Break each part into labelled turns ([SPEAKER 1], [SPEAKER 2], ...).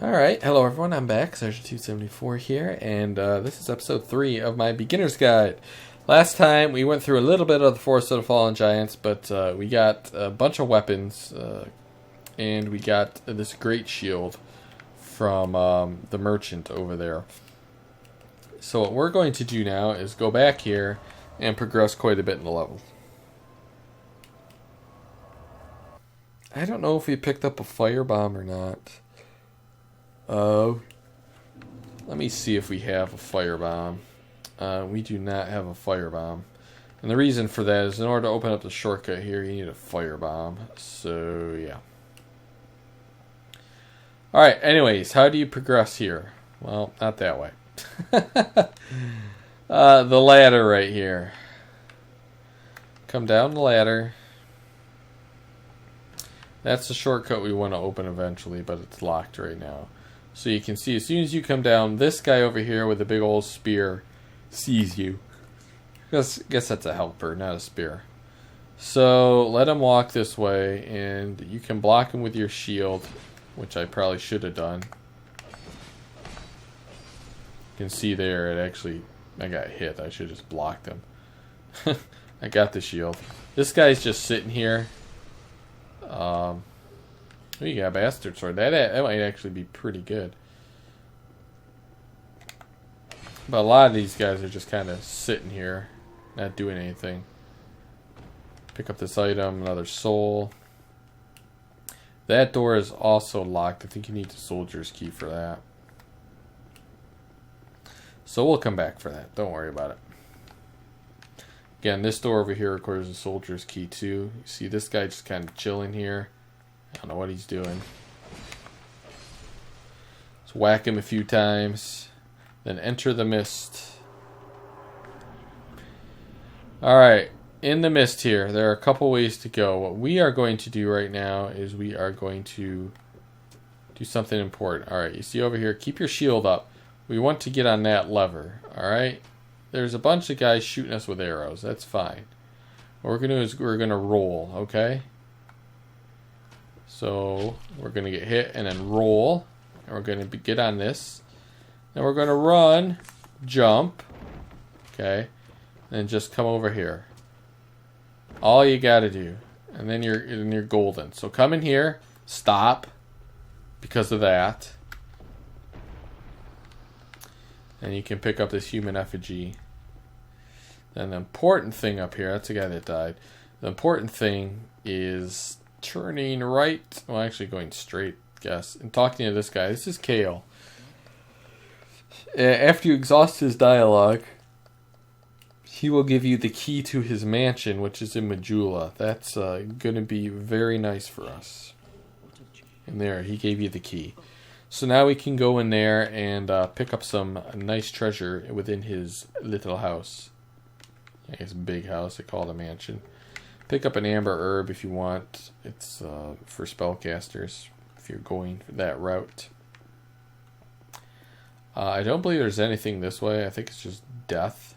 [SPEAKER 1] Alright, hello everyone, I'm back, Sergeant274 here, and this is episode 3 of my beginner's guide. Last time we went through a little bit of the Forest of the Fallen Giants, but we got a bunch of weapons, and we got this great shield from the merchant over there. So what we're going to do now is go back here and progress quite a bit in the level. I don't know if we picked up a firebomb or not. Let me see if we have a firebomb. We do not have a firebomb. And the reason for that is in order to open up the shortcut here, you need a firebomb. So, yeah. Alright, anyways, how do you progress here? Well, not that way. The ladder right here. Come down the ladder. That's the shortcut we want to open eventually, but it's locked right now. So you can see as soon as you come down, this guy over here with a big old spear sees you. Guess that's a helper, not a spear. So let him walk this way, and you can block him with your shield, which I probably should have done. You can see there, I got hit. I should have just blocked him. I got the shield. This guy's just sitting here. You got a bastard sword. That might actually be pretty good. But a lot of these guys are just kind of sitting here, not doing anything. Pick up this item, another soul. That door is also locked. I think you need the soldier's key for that. So we'll come back for that. Don't worry about it. Again, this door over here requires a soldier's key too. You see this guy just kind of chilling here. I don't know what he's doing. Let's whack him a few times. Then enter the mist. Alright, in the mist here, there are a couple ways to go. What we are going to do right now is we are going to do something important. Alright, you see over here, keep your shield up. We want to get on that lever. Alright? There's a bunch of guys shooting us with arrows. That's fine. What we're going to do is we're going to roll, okay? So we're going to get hit and then roll. And we're going to get on this. And we're going to run, jump, okay? And just come over here. All you got to do. And then you're golden. So come in here, stop because of that. And you can pick up this human effigy. Then the important thing up here, that's the guy that died. The important thing is turning right, well actually going straight, I guess, and talking to this guy. This is Cale. After you exhaust his dialogue, he will give you the key to his mansion, which is in Majula. That's going to be very nice for us. And there, he gave you the key. So now we can go in there and pick up some nice treasure within his little house. I guess big house, they call it a mansion. Pick up an amber herb if you want. It's for spellcasters if you're going that route. I don't believe there's anything this way. I think it's just death.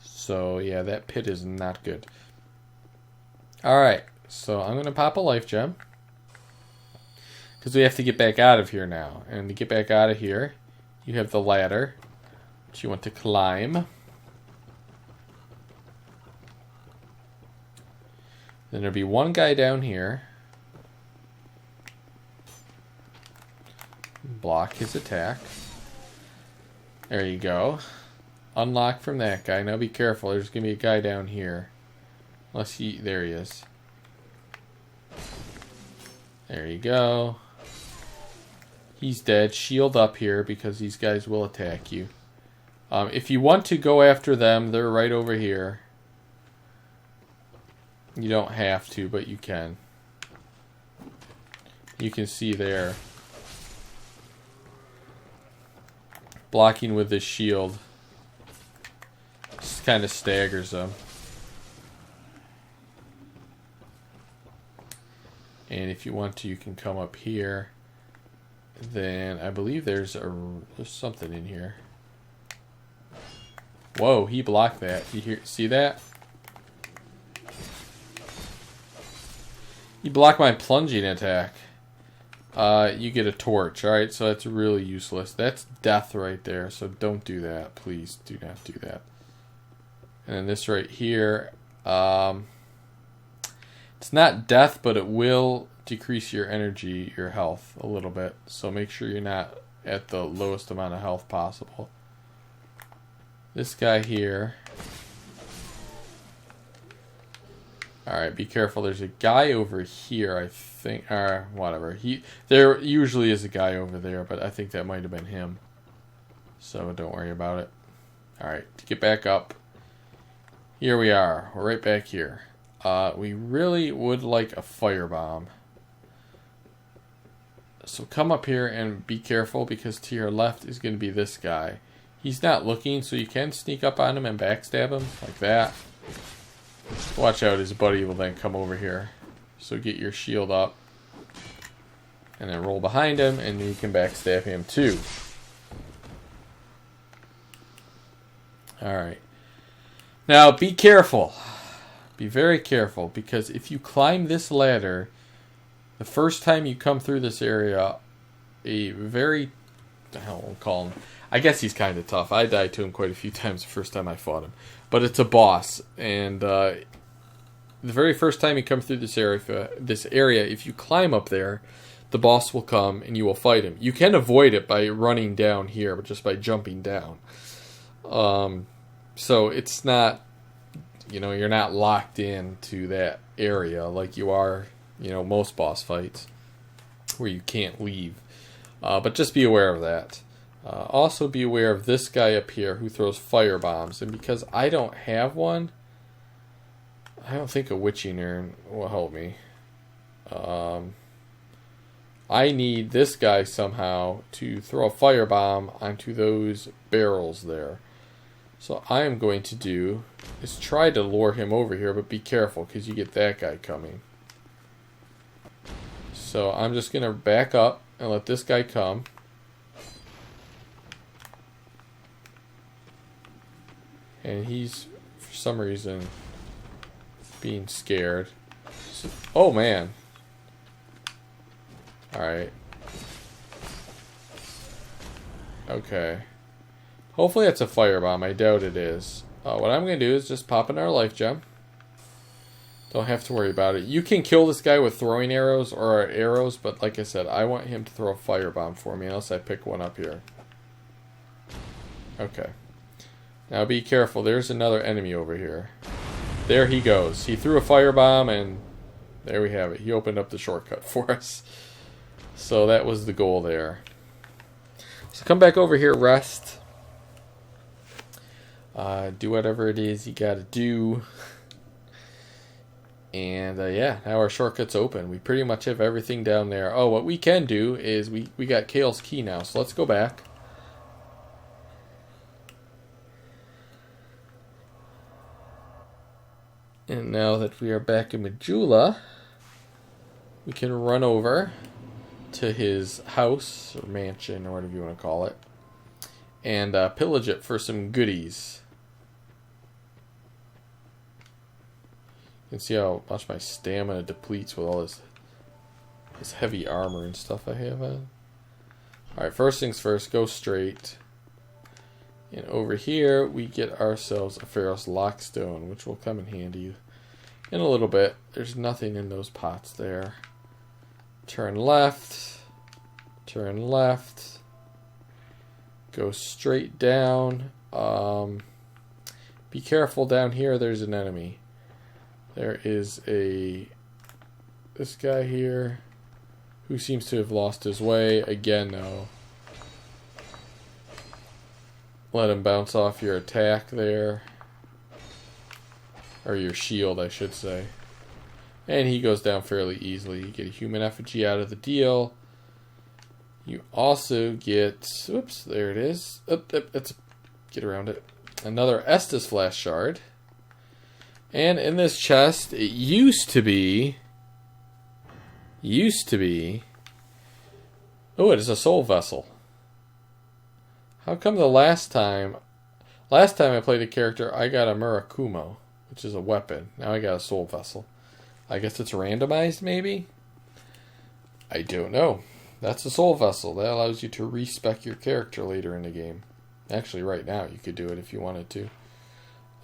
[SPEAKER 1] So yeah, that pit is not good. Alright, so I'm going to pop a life gem. Because we have to get back out of here now. And to get back out of here, you have the ladder, which you want to climb. Then there'll be one guy down here. Block his attack. There you go. Unlock from that guy. Now be careful. There's going to be a guy down here. Unless there he is. There you go. He's dead. Shield up here because these guys will attack you. If you want to go after them, they're right over here. You don't have to, but you can. You can see there. Blocking with this shield. Just kind of staggers them. And if you want to, you can come up here. Then I believe there's something in here. Whoa, he blocked that. You see that? He blocked my plunging attack. you get a torch. Alright, so that's really useless. That's death right there, so don't do that. Please do not do that. And then this right here, it's not death, but it will decrease your energy, your health a little bit. So make sure you're not at the lowest amount of health possible. This guy here. Alright, be careful. There's a guy over here, I think. Or whatever. There usually is a guy over there, but I think that might have been him. So don't worry about it. Alright, to get back up. Here we are. We're right back here. We really would like a firebomb. So come up here and be careful, because to your left is going to be this guy. He's not looking, so you can sneak up on him and backstab him like that. Watch out, his buddy will then come over here. So get your shield up. And then roll behind him, and you can backstab him too. Alright. Now, be careful. Be very careful, because if you climb this ladder, the first time you come through this area, a very... I'll call him... I guess he's kind of tough. I died to him quite a few times the first time I fought him. But it's a boss, and the very first time you come through this area, if you climb up there, the boss will come and you will fight him. You can avoid it by running down here, but just by jumping down. So it's not, you're not locked into that area like you are, most boss fights, where you can't leave. But just be aware of that. Also be aware of this guy up here who throws fire bombs. And because I don't have one, I don't think a witching urn will help me. I need this guy somehow to throw a fire bomb onto those barrels there. So I am going to do is try to lure him over here, but be careful because you get that guy coming. So I'm just going to back up and let this guy come. And he's, for some reason, being scared. So, oh, man. Alright. Okay. Hopefully that's a firebomb. I doubt it is. What I'm going to do is just pop another life gem. Don't have to worry about it. You can kill this guy with throwing arrows or arrows, but like I said, I want him to throw a firebomb for me, unless I pick one up here. Okay. Now be careful, there's another enemy over here. There he goes. He threw a firebomb and there we have it. He opened up the shortcut for us. So that was the goal there. So come back over here, rest. Do whatever it is you gotta do. And yeah, now our shortcut's open. We pretty much have everything down there. Oh, what we can do is we got Cale's key now. So let's go back. And now that we are back in Majula, we can run over to his house, or mansion, or whatever you want to call it, and pillage it for some goodies. You can see how much my stamina depletes with all this heavy armor and stuff I have on. Alright, first things first, go straight. And over here, we get ourselves a Pharaoh's Lockstone, which will come in handy in a little bit. There's nothing in those pots there. Turn left. Turn left. Go straight down. Be careful down here, there's an enemy. There is this guy here who seems to have lost his way. Again, though. Let him bounce off your attack there. Or your shield, I should say. And he goes down fairly easily. You get a human effigy out of the deal. You also get... Oops, there it is. Let's get around it. Another Estus Flash Shard. And in this chest, it used to be... Oh, it is a soul vessel. How come the last time I played a character, I got a Murakumo, which is a weapon. Now I got a soul vessel. I guess it's randomized, maybe? I don't know. That's a soul vessel. That allows you to respec your character later in the game. Actually, right now you could do it if you wanted to.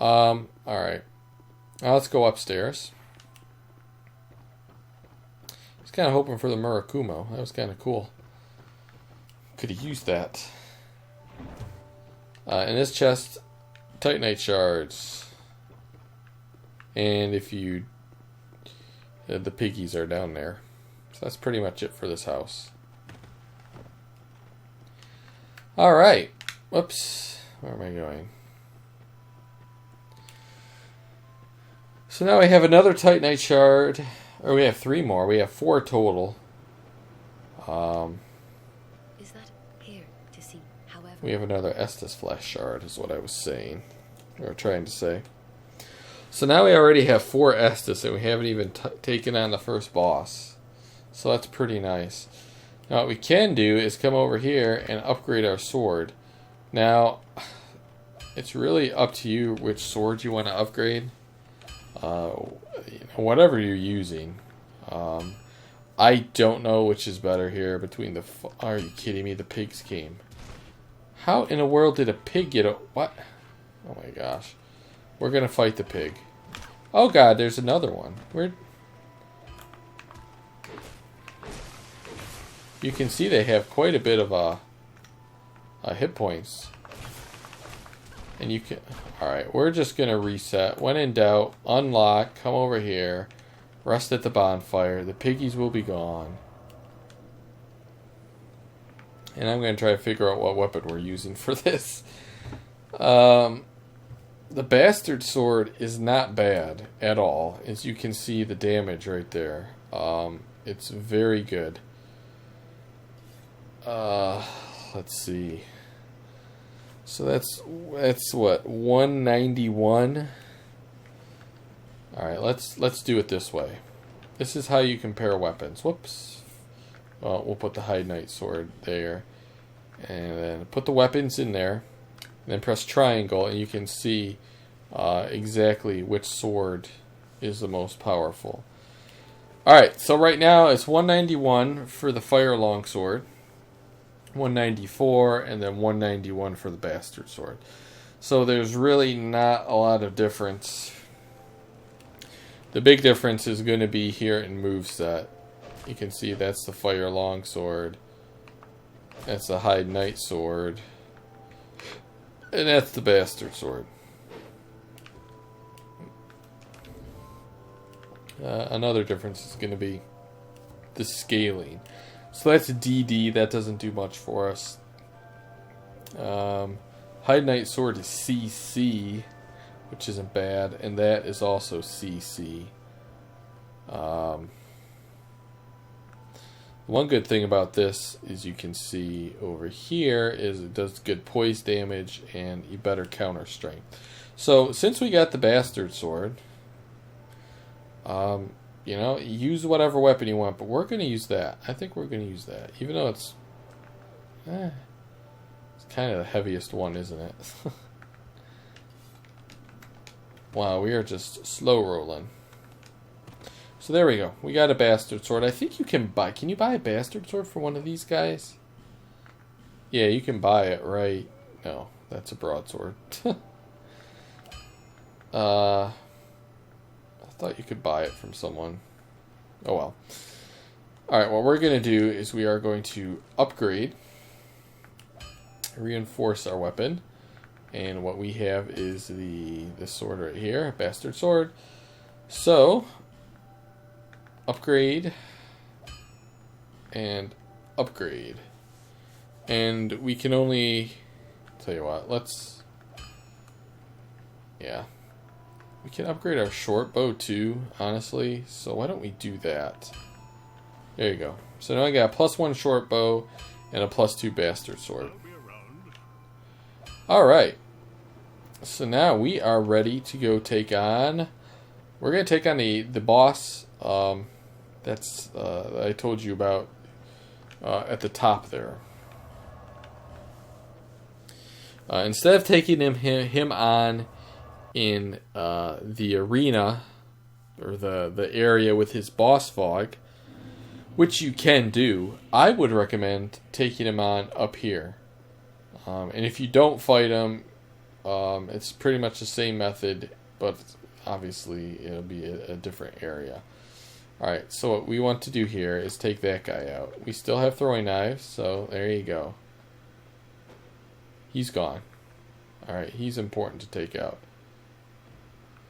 [SPEAKER 1] Alright. Now let's go upstairs. I was kind of hoping for the Murakumo. That was kind of cool. Could have used that. In this chest, Titanite shards. And if you... the piggies are down there. So that's pretty much it for this house. Alright. Whoops. Where am I going? So now we have another Titanite shard. Or we have 3 more. We have 4 total.
[SPEAKER 2] Is that here to see? However,
[SPEAKER 1] we have another Estus Flash shard, is what I was saying. Or trying to say. So now we already have 4 Estus, and we haven't even taken on the first boss. So that's pretty nice. Now what we can do is come over here and upgrade our sword. Now, it's really up to you which sword you want to upgrade. Whatever you're using. I don't know which is better here between the... Are you kidding me? The pigs came. How in the world did a pig get a... What? Oh my gosh. We're going to fight the pig. Oh god, there's another one. Where... You can see they have quite a bit of hit points. And you can... Alright, we're just going to reset. When in doubt, unlock, come over here, rest at the bonfire. The piggies will be gone. And I'm going to try to figure out what weapon we're using for this. The bastard sword is not bad at all. As you can see the damage right there. It's very good. Let's see. So that's what, 191. All right, let's do it this way. This is how you compare weapons. Whoops. We'll put the High Knight sword there, and then put the weapons in there, and then press triangle, and you can see exactly which sword is the most powerful. All right, so right now it's 191 for the Fire Longsword. 194 and then 191 for the bastard sword. So there's really not a lot of difference. The big difference is going to be here in moveset. You can see that's the Fire Longsword. That's the High Knight sword. And that's the bastard sword. Another difference is going to be the scaling. So that's DD. That doesn't do much for us. High Knight sword is CC, which isn't bad, and that is also CC. One good thing about this is you can see over here is it does good poise damage and you better counter strength. So since we got the bastard sword, you know, use whatever weapon you want, but we're going to use that. I think we're going to use that, even though it's kind of the heaviest one, isn't it? Wow, we are just slow rolling. So there we go. We got a bastard sword. I think you can buy... Can you buy a bastard sword for one of these guys? Yeah, you can buy it, right? No, that's a broadsword. I thought you could buy it from someone. Oh well. Alright, what we're going to do is we are going to upgrade. Reinforce our weapon. And what we have is this sword right here. Bastard sword. So... upgrade and upgrade, and we can only tell you what. We can upgrade our short bow too, honestly. So why don't we do that? There you go. So now I got a +1 short bow and a +2 bastard sword. All right. So now we are ready to go take on. We're gonna take on the boss. That's I told you about at the top there. Instead of taking him on in the arena or the area with his boss fog, which you can do. I would recommend taking him on up here. And if you don't fight him, it's pretty much the same method, but obviously it'll be a different area. Alright, so what we want to do here is take that guy out. We still have throwing knives, so there you go. He's gone. Alright, he's important to take out.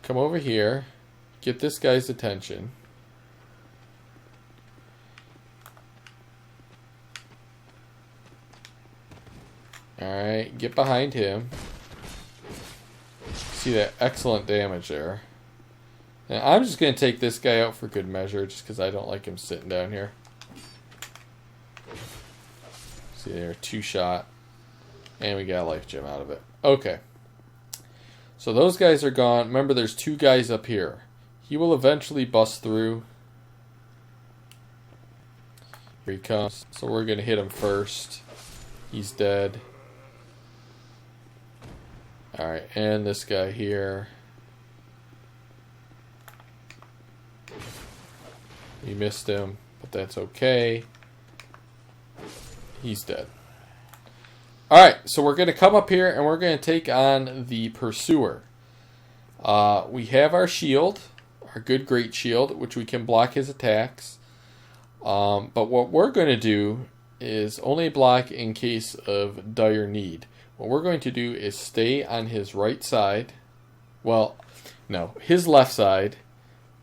[SPEAKER 1] Come over here, get this guy's attention. Alright, get behind him. See that excellent damage there. Now, I'm just going to take this guy out for good measure, just because I don't like him sitting down here. See there, 2-shot. And we got a life gem out of it. Okay. So those guys are gone. Remember, there's 2 guys up here. He will eventually bust through. Here he comes. So we're going to hit him first. He's dead. Alright, and this guy here. We missed him, but that's okay. He's dead. Alright, so we're going to come up here and we're going to take on the Pursuer. We have our shield, our good great shield, which we can block his attacks. But what we're going to do is only block in case of dire need. What we're going to do is stay on his right side. Well, no, his left side,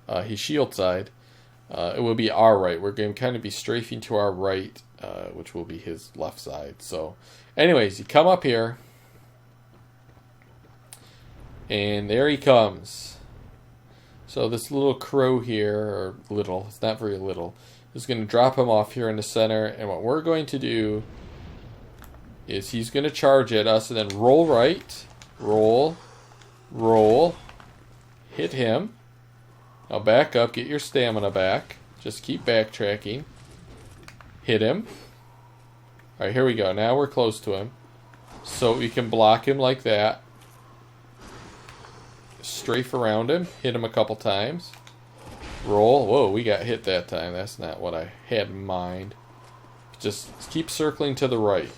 [SPEAKER 1] his shield side. It will be our right. We're going to kind of be strafing to our right, which will be his left side. So, anyways, you come up here. And there he comes. So this little crow here, or little, it's not very little, is going to drop him off here in the center. And what we're going to do is he's going to charge at us and then roll right, roll, hit him. Now back up, get your stamina back. Just keep backtracking. Hit him. Alright, here we go. Now we're close to him. So we can block him like that. Strafe around him. Hit him a couple times. Roll. Whoa, we got hit that time. That's not what I had in mind. Just keep circling to the right.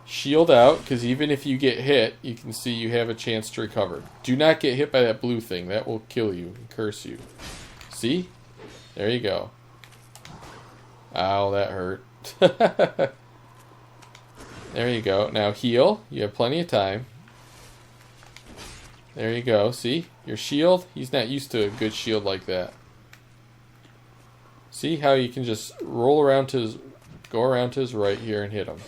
[SPEAKER 1] Shield out, because even if you get hit, you can see you have a chance to recover. Do not get hit by that blue thing. That will kill you and curse you. See? There you go. Ow, that hurt. There you go. Now heal. You have plenty of time. There you go. See? Your shield? He's not used to a good shield like that. See how you can just roll around to his... Go around to his right here and hit him.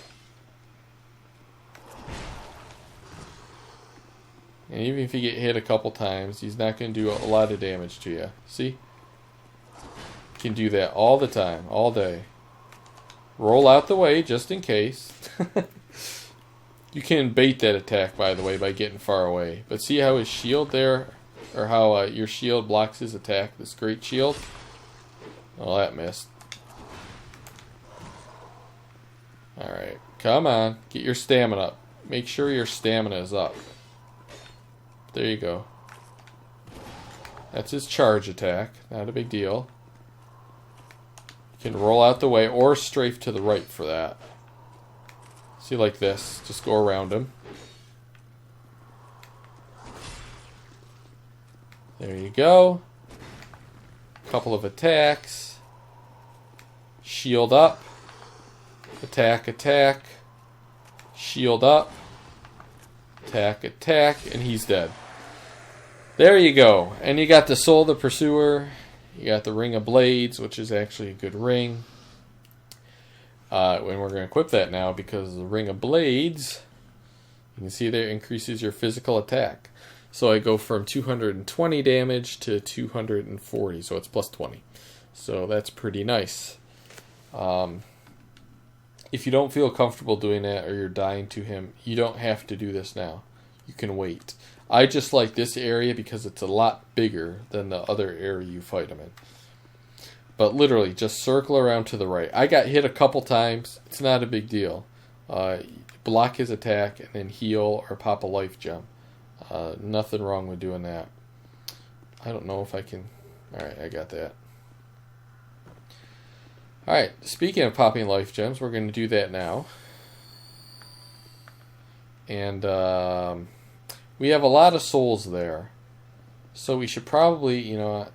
[SPEAKER 1] And even if you get hit a couple times, he's not going to do a lot of damage to you. See? You can do that all the time, all day. Roll out the way, just in case. You can bait that attack, by the way, by getting far away. But see how his shield there, or how your shield blocks his attack, this great shield? Oh, that missed. Alright, come on. Get your stamina up. Make sure your stamina is up. There you go. That's his charge attack. Not a big deal. You can roll out the way or strafe to the right for that. See, like this. Just go around him. There you go. Couple of attacks. Shield up. Attack, attack. Shield up. Attack, attack. And he's dead. There you go. And you got the Soul of the Pursuer. You got the Ring of Blades, which is actually a good ring. And we're going to equip that now because the Ring of Blades, you can see there, increases your physical attack. So I go from 220 damage to 240, so it's plus 20. So that's pretty nice. If you don't feel comfortable doing that or you're dying to him, you don't have to do this now. You can wait. I just like this area because it's a lot bigger than the other area you fight him in. But literally, just circle around to the right. I got hit a couple times. It's not a big deal. Block his attack and then heal or pop a life gem. Nothing wrong with doing that. I don't know if I can... Alright, I got that. Alright, speaking of popping life gems, we're going to do that now. And we have a lot of souls there. So we should probably, you know,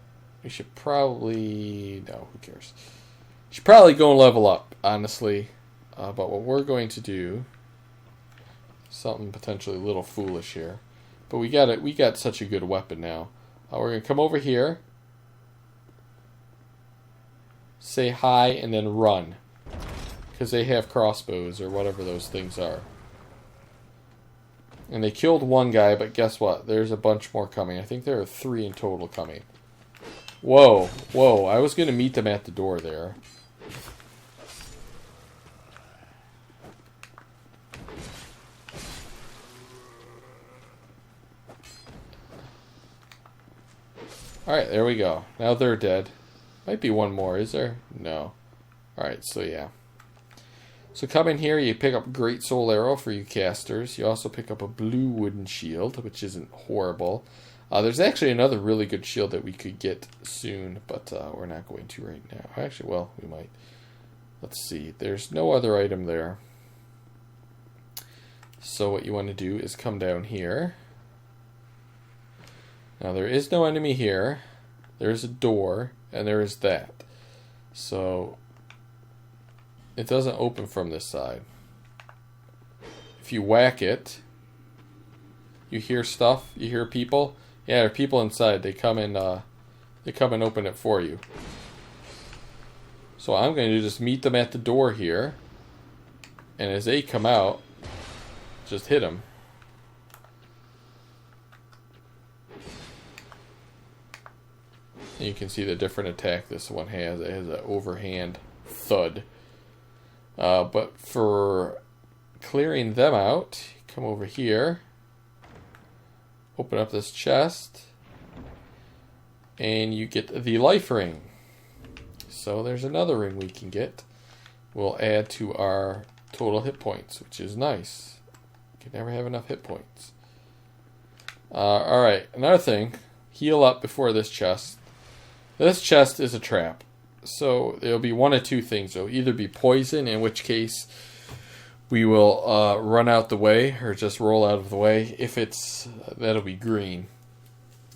[SPEAKER 1] no, who cares? We should probably go and level up, honestly. But what we're going to do, something potentially a little foolish here. But we got such a good weapon now. We're going to come over here. Say hi and then run. Because they have crossbows or whatever those things are. And they killed one guy, but guess what? There's a bunch more coming. I think there are 3 in total coming. Whoa, whoa. I was going to meet them at the door there. Alright, there we go. Now they're dead. Might be one more, is there? No. Alright, so yeah. So come in here, you pick up Great Soul Arrow for you casters. You also pick up a blue wooden shield, which isn't horrible. There's actually another really good shield that we could get soon, but we're not going to right now. Actually, well, we might. Let's see. There's no other item there. So what you want to do is come down here. Now there is no enemy here. There's a door, and there is that. So it doesn't open from this side. If you whack it, you hear stuff. You hear people. Yeah, there are people inside. They come and open it for you. So I'm going to just meet them at the door here, and as they come out, just hit them. And you can see the different attack this one has. It has an overhand thud. But for clearing them out, come over here, open up this chest, and you get the life ring. So there's another ring we can get. We'll add to our total hit points, which is nice. You can never have enough hit points. Alright, another thing. Heal up before this chest. This chest is a trap. So there'll be one of two things. It'll either be poison, in which case we will run out the way, or just roll out of the way. If it's, that'll be green.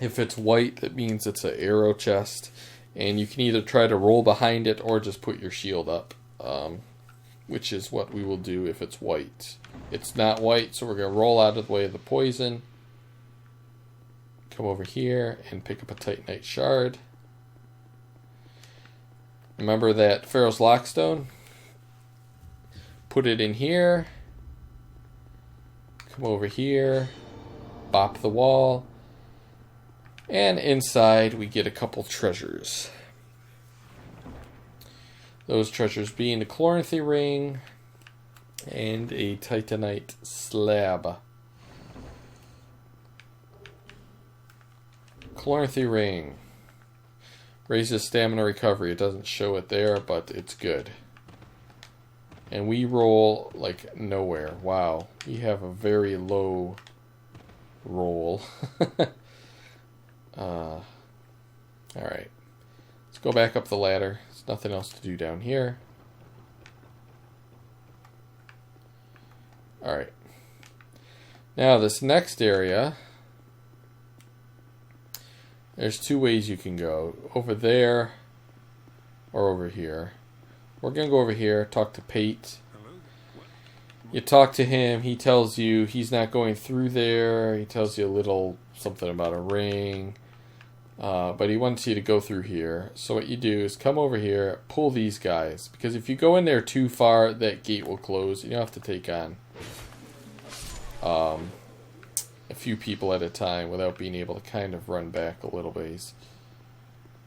[SPEAKER 1] If it's white, that means it's an arrow chest. And you can either try to roll behind it or just put your shield up. Which is what we will do if it's white. It's not white, so we're going to roll out of the way of the poison. Come over here and pick up a Titanite shard. Remember that Pharaoh's Lockstone? Put it in here. Come over here. Bop the wall. And inside we get a couple treasures. Those treasures being the Chloranthy ring and a Titanite slab. Chloranthy ring. Raises stamina recovery. It doesn't show it there, but it's good. And we roll like nowhere. Wow. We have a very low roll. Alright. Let's go back up the ladder. There's nothing else to do down here. Alright. Now this next area, there's two ways you can go. Over there or over here. We're going to go over here, talk to Pate. You talk to him, he tells you he's not going through there. He tells you a little something about a ring. But he wants you to go through here. So what you do is come over here, pull these guys. Because if you go in there too far, that gate will close. You have to take on a few people at a time without being able to kind of run back a little ways.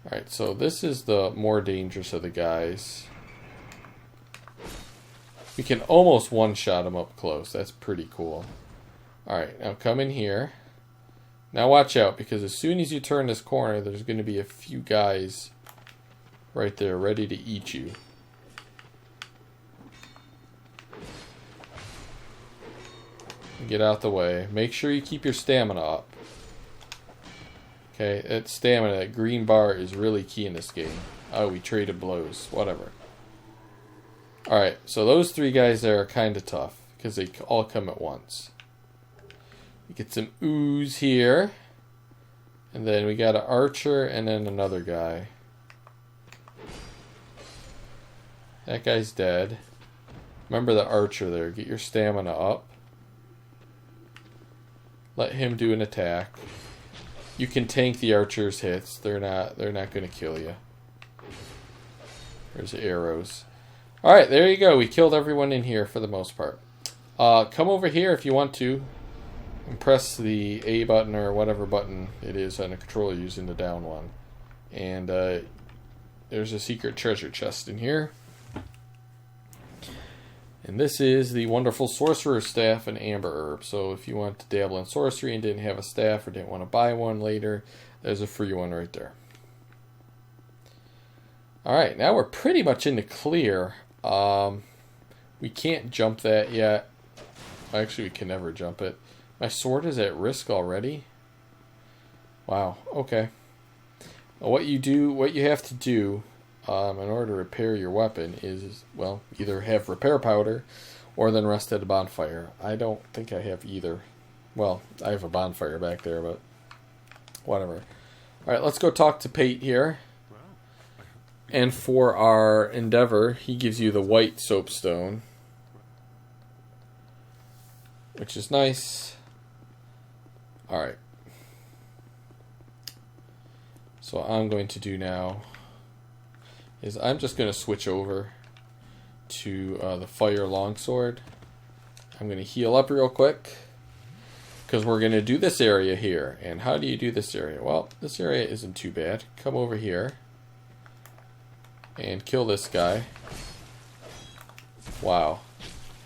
[SPEAKER 1] Alright, so this is the more dangerous of the guys. We can almost one-shot them up close. That's pretty cool. Alright, now come in here. Now watch out, because as soon as you turn this corner, there's going to be a few guys right there ready to eat you. Get out the way. Make sure you keep your stamina up. Okay, that stamina, that green bar is really key in this game. Oh, we traded blows. Whatever. Alright, so those three guys there are kind of tough, because they all come at once. We get some ooze here. And then we got an archer and then another guy. That guy's dead. Remember the archer there. Get your stamina up. Let him do an attack. You can tank the archer's hits. They're not going to kill you. There's arrows. Alright, there you go. We killed everyone in here for the most part. Come over here if you want to. And press the A button or whatever button it is on a controller using the down one. And there's a secret treasure chest in here. And this is the wonderful sorcerer's staff and amber herb. So if you want to dabble in sorcery and didn't have a staff or didn't want to buy one later, there's a free one right there. Alright, now we're pretty much in the clear. We can't jump that yet. Actually, we can never jump it. My sword is at risk already? Wow, okay. What you have to do in order to repair your weapon is, well, either have repair powder or then rest at a bonfire. I don't think I have either. Well, I have a bonfire back there, but whatever. Alright, let's go talk to Pate here. And for our endeavor, he gives you the white soapstone, which is nice. Alright. So what I'm going to do now is I'm just going to switch over to the fire longsword. I'm going to heal up real quick because we're going to do this area here. And how do you do this area? Well, this area isn't too bad. Come over here and kill this guy. Wow.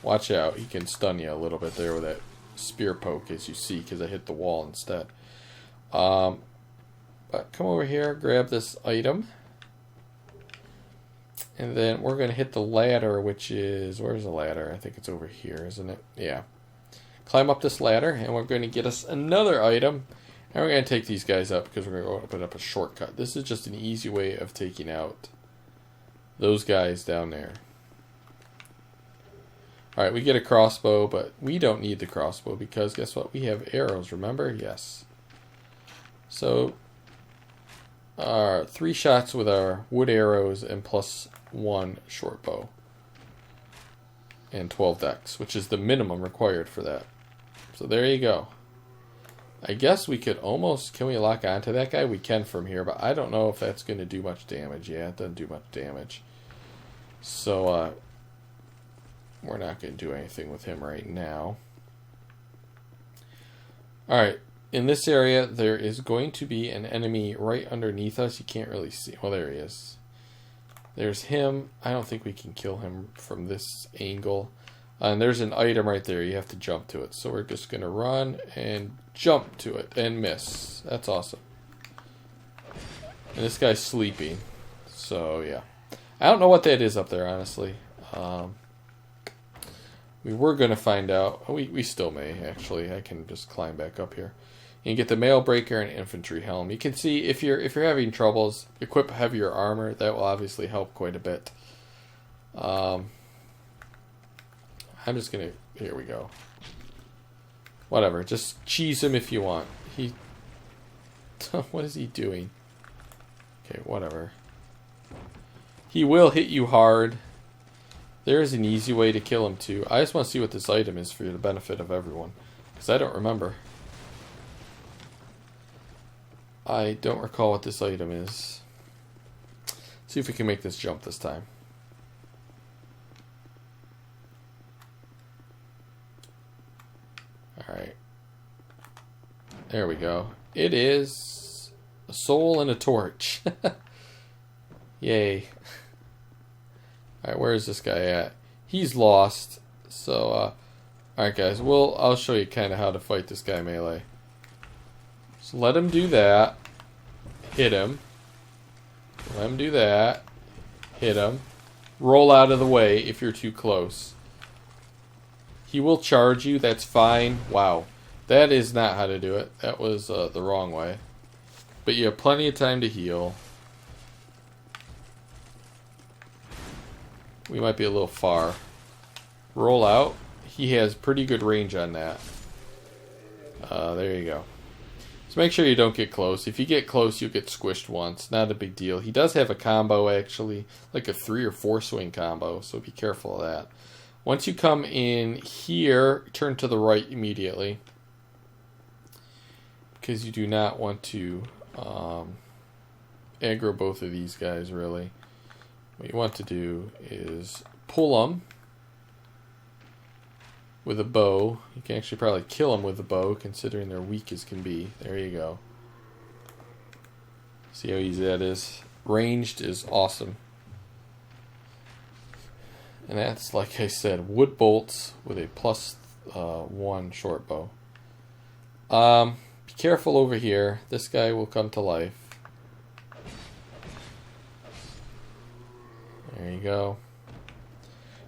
[SPEAKER 1] Watch out. He can stun you a little bit there with that spear poke, as you see, because I hit the wall instead. But come over here, grab this item. And then we're going to hit the ladder, which is... Where's the ladder? I think it's over here, isn't it? Yeah. Climb up this ladder, and we're going to get us another item. And we're going to take these guys up, because we're going to open up a shortcut. This is just an easy way of taking out those guys down there. Alright, we get a crossbow, but we don't need the crossbow because guess what? We have arrows, remember? Yes. So, 3 shots with our wood arrows and plus 1 short bow. And 12 decks, which is the minimum required for that. So there you go. I guess we could almost... Can we lock onto that guy? We can from here, but I don't know if that's going to do much damage. Yeah, it doesn't do much damage. So, we're not going to do anything with him right now. Alright, in this area there is going to be an enemy right underneath us. You can't really see. Well, there he is. There's him. I don't think we can kill him from this angle. And there's an item right there. You have to jump to it. So we're just going to run and jump to it and miss. That's awesome. And this guy's sleeping. So, yeah. I don't know what that is up there, honestly. We were going to find out. We still may, actually. I can just climb back up here. You can get the mail breaker and infantry helm. You can see if you're having troubles, equip heavier armor. That will obviously help quite a bit. I'm just going to... Here we go. Whatever. Just cheese him if you want. What is he doing? Okay, whatever. He will hit you hard. There is an easy way to kill him too. I just want to see what this item is for the benefit of everyone. Because I don't remember. I don't recall what this item is. See if we can make this jump this time. Alright. There we go. It is a soul and a torch. Yay. Alright, where is this guy at? He's lost. So, alright guys, I'll show you kind of how to fight this guy melee. So let him do that. Hit him. Let him do that. Hit him. Roll out of the way if you're too close. He will charge you, that's fine. Wow. That is not how to do it. That was the wrong way. But you have plenty of time to heal. We might be a little far. Roll out. He has pretty good range on that. There you go. So make sure you don't get close. If you get close, you'll get squished once. Not a big deal. He does have a combo, actually. Like a 3 or 4 swing combo. So be careful of that. Once you come in here, turn to the right immediately. Because you do not want to aggro both of these guys, really. What you want to do is pull them with a bow. You can actually probably kill them with a bow, considering they're weak as can be. There you go. See how easy that is? Ranged is awesome. And that's, like I said, wood bolts with a +1 short bow. Be careful over here. This guy will come to life. There you go.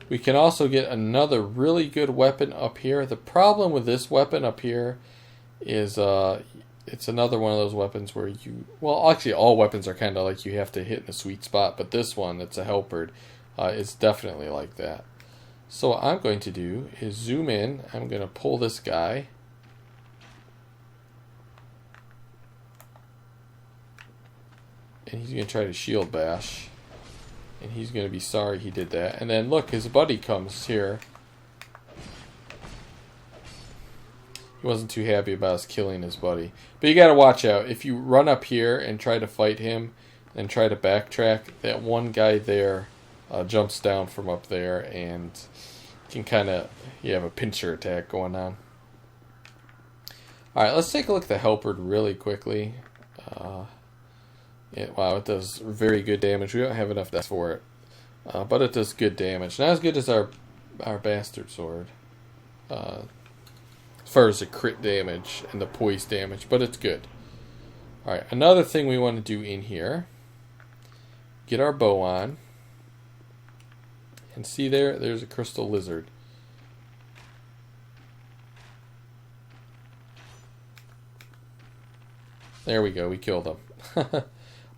[SPEAKER 1] We can also get another really good weapon up here. The problem with this weapon up here is it's another one of those weapons where you... Well, actually all weapons are kind of like you have to hit in the sweet spot, but this one that's a helper is definitely like that. So what I'm going to do is zoom in. I'm going to pull this guy. And he's going to try to shield bash. And he's going to be sorry he did that. And then look, his buddy comes here. He wasn't too happy about us killing his buddy. But you got to watch out. If you run up here and try to fight him and try to backtrack, that one guy there jumps down from up there and can kind of... You have a pincher attack going on. Alright, let's take a look at the helper really quickly. Wow, it does very good damage. We don't have enough deaths for it. But it does good damage. Not as good as our bastard sword. As far as the crit damage and the poise damage. But it's good. Alright, another thing we want to do in here. Get our bow on. And see there's a crystal lizard. There we go, we killed him.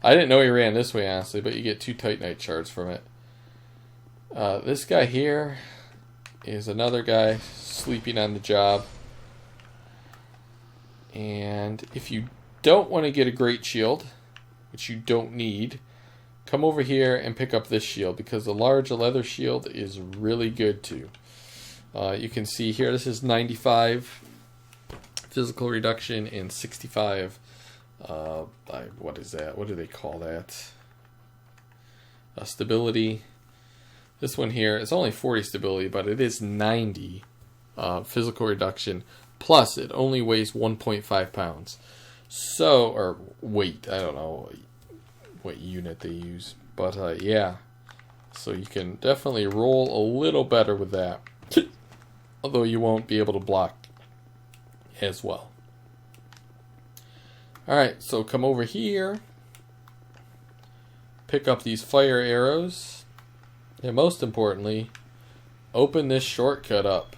[SPEAKER 1] I didn't know he ran this way, honestly, but you get 2 Titanite shards from it. This guy here is another guy sleeping on the job. And if you don't want to get a great shield, which you don't need, come over here and pick up this shield, because the large leather shield is really good too. You can see here, this is 95 physical reduction and 65 what is that? What do they call that? Stability. This one here is only 40 stability, but it is 90 physical reduction. Plus, it only weighs 1.5 pounds. So, or weight. I don't know what unit they use. But, yeah. So you can definitely roll a little better with that. Although you won't be able to block as well. Alright, so come over here. Pick up these fire arrows. And most importantly, open this shortcut up.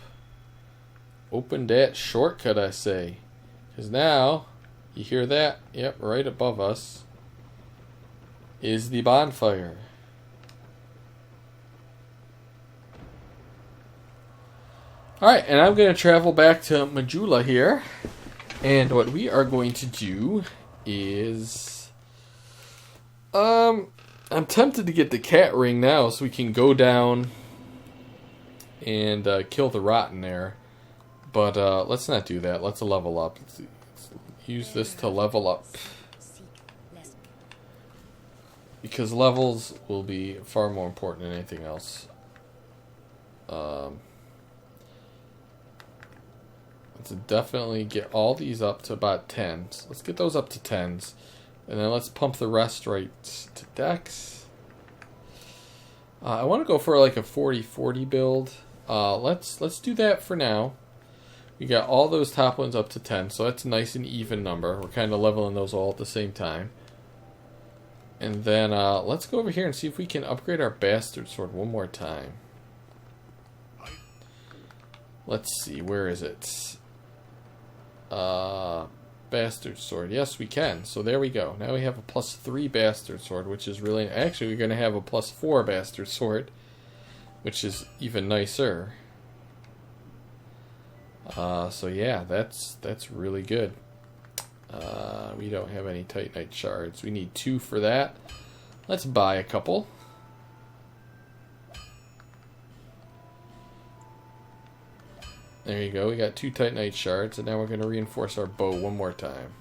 [SPEAKER 1] Open that shortcut, I say. Because now, you hear that? Yep, right above us is the bonfire. Alright, and I'm going to travel back to Majula here. And what we are going to do is... I'm tempted to get the cat ring now so we can go down and kill the rotten there. But let's not do that. Let's level up. Let's use this to level up. Because levels will be far more important than anything else. Let's definitely get all these up to about 10s. Let's get those up to 10s. And then let's pump the rest right to Dex. I want to go for like a 40-40 build. Let's do that for now. We got all those top ones up to 10, so that's a nice and even number. We're kind of leveling those all at the same time. And then let's go over here and see if we can upgrade our bastard sword one more time. Let's see, where is it? Bastard sword. Yes, we can. So there we go. Now we have a +3 bastard sword, which is really... Actually, we're going to have a +4 bastard sword. which is even nicer. So yeah, that's really good. We don't have any Titanite shards. We need 2 for that. Let's buy a couple. There you go. We got 2 Titanite shards, and now we're going to reinforce our bow one more time.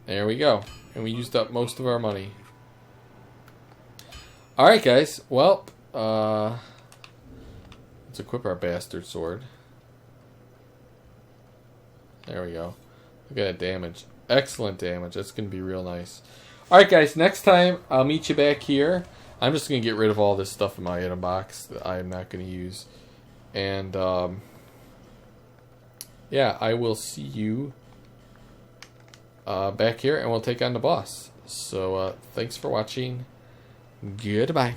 [SPEAKER 1] There we go. And we used up most of our money. Alright, guys. Well, let's equip our bastard sword. There we go. Look at that damage. Excellent damage. That's going to be real nice. Alright, guys. Next time, I'll meet you back here. I'm just going to get rid of all this stuff in my item box that I'm not going to use. And, yeah, I will see you back here, and we'll take on the boss. So, thanks for watching. Goodbye.